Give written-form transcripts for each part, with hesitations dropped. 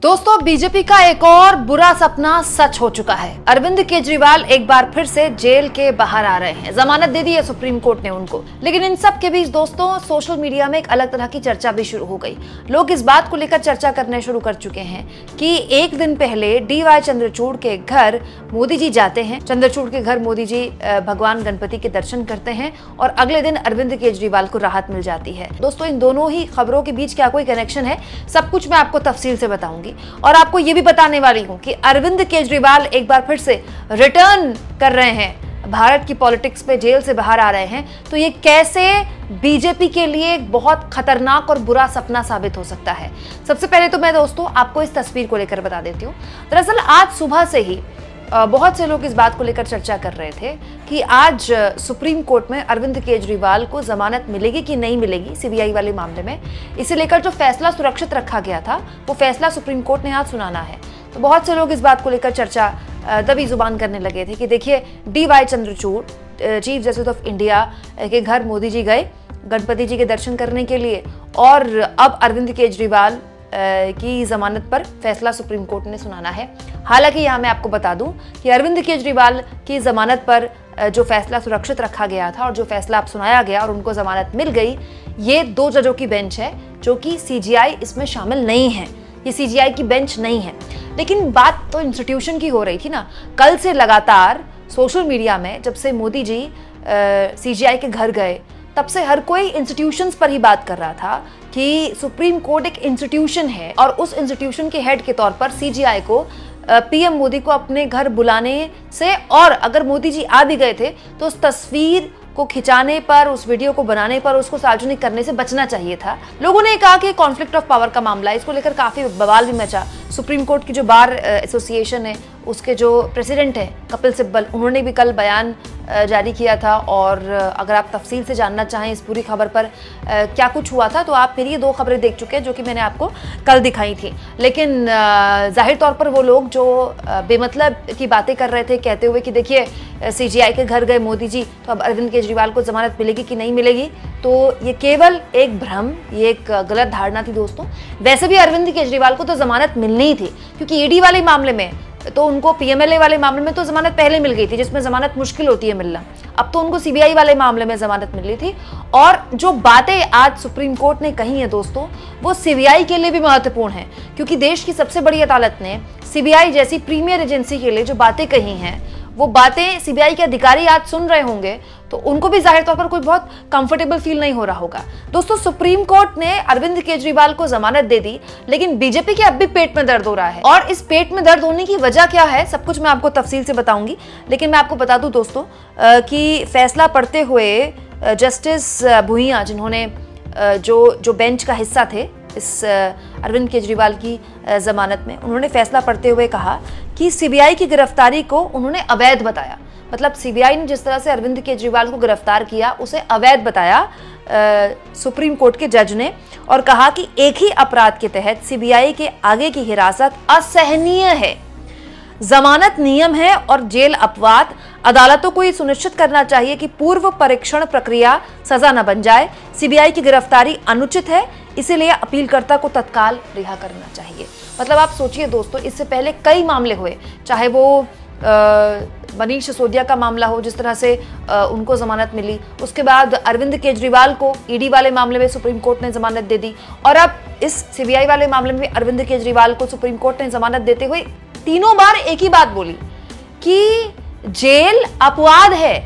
दोस्तों, बीजेपी का एक और बुरा सपना सच हो चुका है। अरविंद केजरीवाल एक बार फिर से जेल के बाहर आ रहे हैं। जमानत दे दी है सुप्रीम कोर्ट ने उनको। लेकिन इन सब के बीच दोस्तों, सोशल मीडिया में एक अलग तरह की चर्चा भी शुरू हो गई। लोग इस बात को लेकर चर्चा करने शुरू कर चुके हैं कि एक दिन पहले DY चंद्रचूड़ के घर मोदी जी जाते हैं। चंद्रचूड़ के घर मोदी जी भगवान गणपति के दर्शन करते हैं और अगले दिन अरविंद केजरीवाल को राहत मिल जाती है। दोस्तों, इन दोनों ही खबरों के बीच क्या कोई कनेक्शन है? सब कुछ मैं आपको तफसील से बताऊंगी और आपको ये भी बताने वाली हूं कि अरविंद केजरीवाल एक बार फिर से रिटर्न कर रहे हैं, भारत की पॉलिटिक्स में जेल से बाहर आ रहे हैं। तो ये कैसे बीजेपी के लिए एक बहुत खतरनाक और बुरा सपना साबित हो सकता है। सबसे पहले तो मैं दोस्तों आपको इस तस्वीर को लेकर बता देती हूँ। दरअसल आज सुबह से ही बहुत से लोग इस बात को लेकर चर्चा कर रहे थे कि आज सुप्रीम कोर्ट में अरविंद केजरीवाल को जमानत मिलेगी कि नहीं मिलेगी CBI वाले मामले में। इसे लेकर जो फैसला सुरक्षित रखा गया था वो फैसला सुप्रीम कोर्ट ने आज सुनाना है। तो बहुत से लोग इस बात को लेकर चर्चा दबी जुबान करने लगे थे कि देखिए, DY Chandrachud chief justice of India के घर मोदी जी गए गणपति जी के दर्शन करने के लिए और अब अरविंद केजरीवाल की जमानत पर फैसला सुप्रीम कोर्ट ने सुनाना है। हालांकि यहाँ मैं आपको बता दूं कि अरविंद केजरीवाल की जमानत पर जो फैसला सुरक्षित रखा गया था और जो फैसला अब सुनाया गया और उनको जमानत मिल गई, ये 2 जजों की बेंच है, जो कि CGI इसमें शामिल नहीं है। ये CGI की बेंच नहीं है। लेकिन बात तो इंस्टीट्यूशन की हो रही थी ना। कल से लगातार सोशल मीडिया में जब से मोदी जी CGI के घर गए, तब से हर कोई इंस्टीट्यूशंस पर ही बात कर रहा था कि सुप्रीम कोर्ट एक इंस्टीट्यूशन है और उस इंस्टीट्यूशन के हेड के तौर पर CGI को PM मोदी को अपने घर बुलाने से, और अगर मोदी जी आ भी गए थे तो उस तस्वीर को खिंचाने पर, उस वीडियो को बनाने पर, उसको सार्वजनिक करने से बचना चाहिए था। लोगों ने कहा कि कॉन्फ्लिक्ट ऑफ पावर का मामला है, इसको लेकर काफी बवाल भी मचा। सुप्रीम कोर्ट की जो बार एसोसिएशन है उसके जो प्रेसिडेंट हैं कपिल सिब्बल, उन्होंने भी कल बयान जारी किया था। और अगर आप तफसील से जानना चाहें इस पूरी खबर पर क्या कुछ हुआ था, तो आप मेरी ये 2 खबरें देख चुके हैं जो कि मैंने आपको कल दिखाई थी। लेकिन जाहिर तौर पर वो लोग जो बेमतलब की बातें कर रहे थे, कहते हुए कि देखिए CGI के घर गए मोदी जी, तो अब अरविंद केजरीवाल को जमानत मिलेगी कि नहीं मिलेगी, तो ये केवल एक भ्रम, ये एक गलत धारणा थी दोस्तों। वैसे भी अरविंद केजरीवाल को तो जमानत मिलनी ही थी, क्योंकि ED वाले मामले में तो उनको, PMLA वाले मामले में तो जमानत पहले मिल गई थी, जिसमें जमानत मुश्किल होती है मिलना। अब तो उनको CBI वाले मामले में जमानत मिल रही थी। और जो बातें आज सुप्रीम कोर्ट ने कही है दोस्तों, वो CBI के लिए भी महत्वपूर्ण है, क्योंकि देश की सबसे बड़ी अदालत ने CBI जैसी प्रीमियर एजेंसी के लिए जो बातें कही हैं, वो बातें CBI के अधिकारी आज सुन रहे होंगे तो उनको भी जाहिर तौर पर कोई बहुत कंफर्टेबल फील नहीं हो रहा होगा। दोस्तों, सुप्रीम कोर्ट ने अरविंद केजरीवाल को जमानत दे दी, लेकिन बीजेपी के अब भी पेट में दर्द हो रहा है। और इस पेट में दर्द होने की वजह क्या है, सब कुछ मैं आपको तफसील से बताऊंगी। लेकिन मैं आपको बता दूं दोस्तों कि फैसला पढ़ते हुए जस्टिस भुइयां, जिन्होंने जो बेंच का हिस्सा थे इस अरविंद केजरीवाल की जमानत में, उन्होंने फैसला पढ़ते हुए कहा कि CBI की गिरफ्तारी को उन्होंने अवैध बताया। मतलब CBI ने जिस तरह से अरविंद केजरीवाल को गिरफ्तार किया उसे अवैध बताया सुप्रीम कोर्ट के जज ने, और कहा कि एक ही अपराध के तहत CBI के आगे की हिरासत असहनीय है। जमानत नियम है और जेल अपवाद। अदालतों को ये सुनिश्चित करना चाहिए कि पूर्व परीक्षण प्रक्रिया सजा न बन जाए। CBI की गिरफ्तारी अनुचित है, इसीलिए अपीलकर्ता को तत्काल रिहा करना चाहिए। मतलब आप सोचिए दोस्तों, इससे पहले कई मामले हुए, चाहे वो मनीष सिसोदिया का मामला हो, जिस तरह से उनको जमानत मिली, उसके बाद अरविंद केजरीवाल को ED वाले मामले में सुप्रीम कोर्ट ने जमानत दे दी, और अब इस CBI वाले मामले में अरविंद केजरीवाल को सुप्रीम कोर्ट ने जमानत देते हुए तीनों बार एक ही बात बोली कि जेल अपवाद है।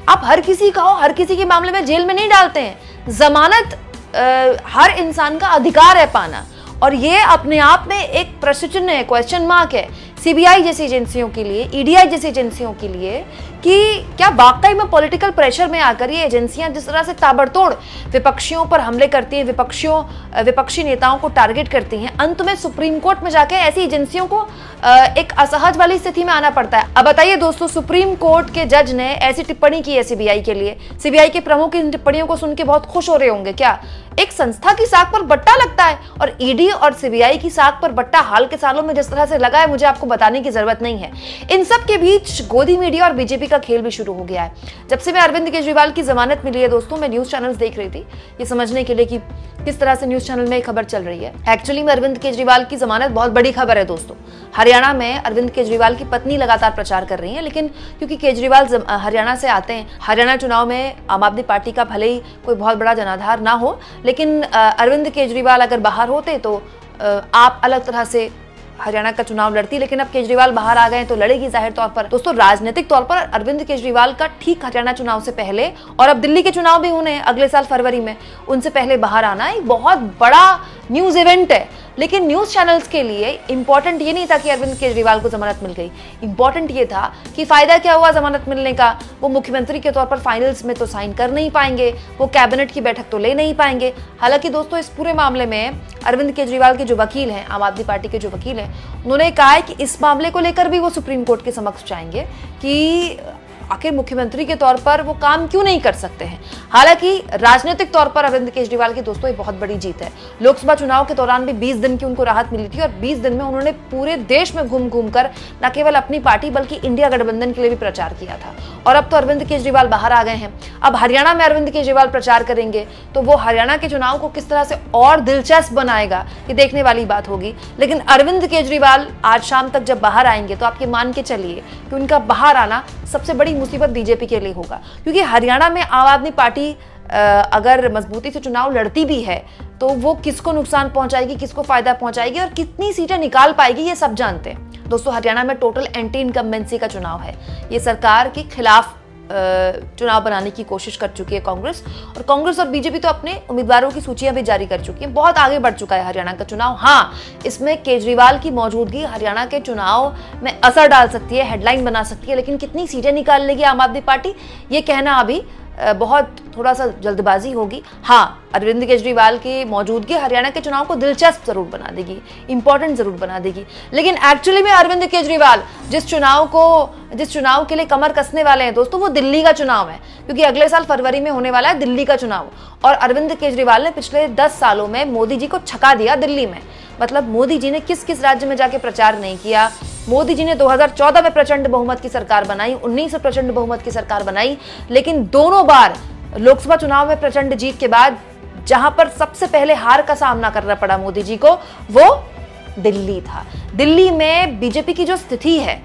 आप हर किसी का हो, हर किसी के मामले में जेल में नहीं डालते हैं। जमानत हर इंसान का अधिकार है पाना, और ये अपने आप में एक प्रश्न चिन्ह है, क्वेश्चन मार्क है CBI जैसी एजेंसियों के लिए, EDI जैसी एजेंसियों के लिए, कि क्या वाकई में पॉलिटिकल प्रेशर में आकर ये एजेंसियां जिस तरह से ताबड़तोड़ विपक्षियों पर हमले करती हैं, विपक्षी नेताओं को टारगेट करती हैं, अंत में सुप्रीम कोर्ट में जाके ऐसी एजेंसियों को एक असहज वाली स्थिति में आना पड़ता है। अब बताइए दोस्तों, सुप्रीम कोर्ट के जज ने ऐसी टिप्पणी की है CBI के लिए। CBI के प्रमुख इन टिप्पणियों को सुन के बहुत खुश हो रहे होंगे। क्या एक संस्था की साख पर बट्टा लगता है? और ED और CBI की साख पर बट्टा हाल के सालों में जिस तरह से लगा है, मुझे आपको बताने की जरूरत नहीं है। इन सब के बीच गोदी मीडिया और बीजेपी का खेल भी शुरू हो गया है। जब से मैं अरविंद केजरीवाल की जमानत मिली है दोस्तों, मैं न्यूज चैनल्स देख रही थी ये समझने के लिए कि किस तरह से न्यूज चैनल में खबर चल रही है। एक्चुअली में अरविंद केजरीवाल की जमानत बहुत बड़ी खबर है दोस्तों। हरियाणा में अरविंद केजरीवाल की पत्नी लगातार प्रचार कर रही है, लेकिन क्योंकि केजरीवाल हरियाणा से आते हैं, हरियाणा चुनाव में आम आदमी पार्टी का भले ही कोई बहुत बड़ा जनाधार ना हो, लेकिन अरविंद केजरीवाल अगर बाहर होते तो आप अलग तरह से हरियाणा का चुनाव लड़ती, लेकिन अब केजरीवाल बाहर आ गए तो लड़ेगी जाहिर तौर पर। दोस्तों राजनीतिक तौर पर अरविंद केजरीवाल का ठीक हरियाणा चुनाव से पहले, और अब दिल्ली के चुनाव भी होने हैं अगले साल फरवरी में, उनसे पहले बाहर आना एक बहुत बड़ा न्यूज इवेंट है। लेकिन न्यूज चैनल्स के लिए इंपॉर्टेंट ये नहीं था कि अरविंद केजरीवाल को जमानत मिल गई, इंपॉर्टेंट ये था कि फायदा क्या हुआ जमानत मिलने का। वो मुख्यमंत्री के तौर पर फाइनल्स में तो साइन कर नहीं पाएंगे, वो कैबिनेट की बैठक तो ले नहीं पाएंगे। हालांकि दोस्तों इस पूरे मामले में अरविंद केजरीवाल के जो वकील हैं, आम आदमी पार्टी के जो वकील हैं, उन्होंने कहा है कि इस मामले को लेकर भी वो सुप्रीम कोर्ट के समक्ष जाएंगे कि आखिर मुख्यमंत्री के तौर पर वो काम क्यों नहीं कर सकते हैं। हालांकि राजनीतिक तौर पर अरविंद केजरीवाल की दोस्तों ये बहुत बड़ी जीत है। लोकसभा चुनाव के दौरान भी 20 दिन की उनको राहत मिली थी और 20 दिन में उन्होंने पूरे देश में घूम घूम कर न केवल अपनी पार्टी बल्कि इंडिया गठबंधन के लिए भी प्रचार किया था। और अब तो अरविंद केजरीवाल बाहर आ गए हैं। अब हरियाणा में अरविंद केजरीवाल प्रचार करेंगे तो वो हरियाणा के चुनाव को किस तरह से और दिलचस्प बनाएगा ये देखने वाली बात होगी। लेकिन अरविंद केजरीवाल आज शाम तक जब बाहर आएंगे तो आप ये मान के चलिए कि उनका बाहर आना सबसे बड़ी मुसीबत बीजेपी के लिए होगा, क्योंकि हरियाणा में आम आदमी पार्टी अगर मजबूती से चुनाव लड़ती भी है तो वो किसको नुकसान पहुंचाएगी, किसको फायदा पहुंचाएगी और कितनी सीटें निकाल पाएगी ये सब जानते हैं। दोस्तों हरियाणा में टोटल एंटी इनकम्बेंसी का चुनाव है। ये सरकार के खिलाफ चुनाव बनाने की कोशिश कर चुकी है कांग्रेस और बीजेपी तो अपने उम्मीदवारों की सूचियां भी जारी कर चुकी है। बहुत आगे बढ़ चुका है हरियाणा का चुनाव। हाँ, इसमें केजरीवाल की मौजूदगी हरियाणा के चुनाव में असर डाल सकती है, हेडलाइन बना सकती है, लेकिन कितनी सीटें निकाल लेगी आम आदमी पार्टी ये कहना अभी बहुत थोड़ा सा जल्दबाजी होगी। हाँ, अरविंद केजरीवाल की मौजूदगी हरियाणा के चुनाव को दिलचस्प जरूर बना देगी, इंपॉर्टेंट जरूर बना देगी, लेकिन एक्चुअली में अरविंद केजरीवाल जिस चुनाव के लिए कमर कसने वाले हैं दोस्तों वो दिल्ली का चुनाव है, क्योंकि अगले साल फरवरी में होने वाला है दिल्ली का चुनाव। और अरविंद केजरीवाल ने पिछले 10 सालों में मोदी जी को छका दिया दिल्ली में। मतलब मोदी जी ने किस किस राज्य में जाके प्रचार नहीं किया। मोदी जी ने 2014 में प्रचंड बहुमत की सरकार बनाई, 19 में प्रचंड बहुमत की सरकार बनाई, लेकिन दोनों बार लोकसभा चुनाव में प्रचंड जीत के बाद जहां पर सबसे पहले हार का सामना करना पड़ा मोदी जी को वो दिल्ली था। दिल्ली में बीजेपी की जो स्थिति है,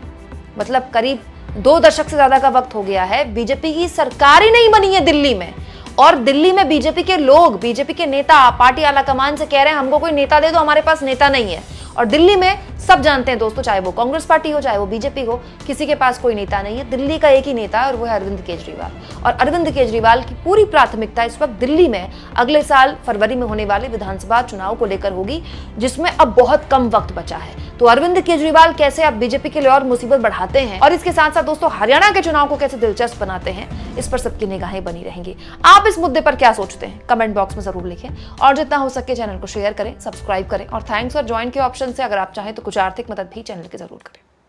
मतलब करीब 2 दशक से ज्यादा का वक्त हो गया है, बीजेपी की सरकार ही नहीं बनी है दिल्ली में। और दिल्ली में बीजेपी के लोग, बीजेपी के नेता पार्टी आला कमान से कह रहे हैं हमको कोई नेता दे दो, हमारे पास नेता नहीं है। और दिल्ली में सब जानते हैं दोस्तों, चाहे वो कांग्रेस पार्टी हो चाहे वो बीजेपी हो, किसी के पास कोई नेता नहीं है। दिल्ली का एक ही नेता है और वो है अरविंद केजरीवाल। और अरविंद केजरीवाल की पूरी प्राथमिकता इस वक्त दिल्ली में अगले साल फरवरी में होने वाले विधानसभा चुनाव को लेकर होगी, जिसमें अब बहुत कम वक्त बचा है। तो अरविंद केजरीवाल कैसे अब बीजेपी के लिए और मुसीबत बढ़ाते हैं और इसके साथ साथ दोस्तों हरियाणा के चुनाव को कैसे दिलचस्प बनाते हैं, इस पर सबकी निगाहें बनी रहेंगी। आप इस मुद्दे पर क्या सोचते हैं कमेंट बॉक्स में जरूर लिखें और जितना हो सके चैनल को शेयर करें, सब्सक्राइब करें और थैंक्स और ज्वाइन के ऑप्शन से अगर आप चाहें तो कुछ आर्थिक मदद भी चैनल की जरूर करें।